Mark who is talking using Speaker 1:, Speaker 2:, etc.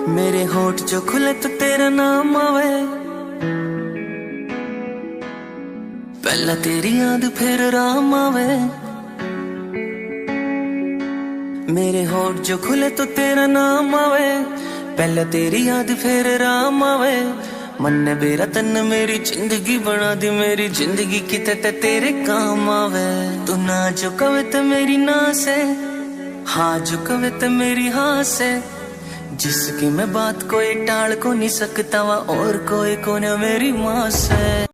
Speaker 1: मेरे होठ जो खुले तो तेरा नाम आवे, पहला तेरी याद फिर राम आवे। मेरे होठ जो खुले तो तेरा नाम आवे, पहला तेरी याद फिर राम आवे। मन ने बेरा तन मेरी जिंदगी बना दी, मेरी जिंदगी किते ते तेरे काम आवे। तू ना जो कवे तो मेरी ना से, हाँ जो कवे तो मेरी हाँ से। जिसकी मैं बात कोई टाल को नहीं सकता वा, और कोई को न मेरी माँ से।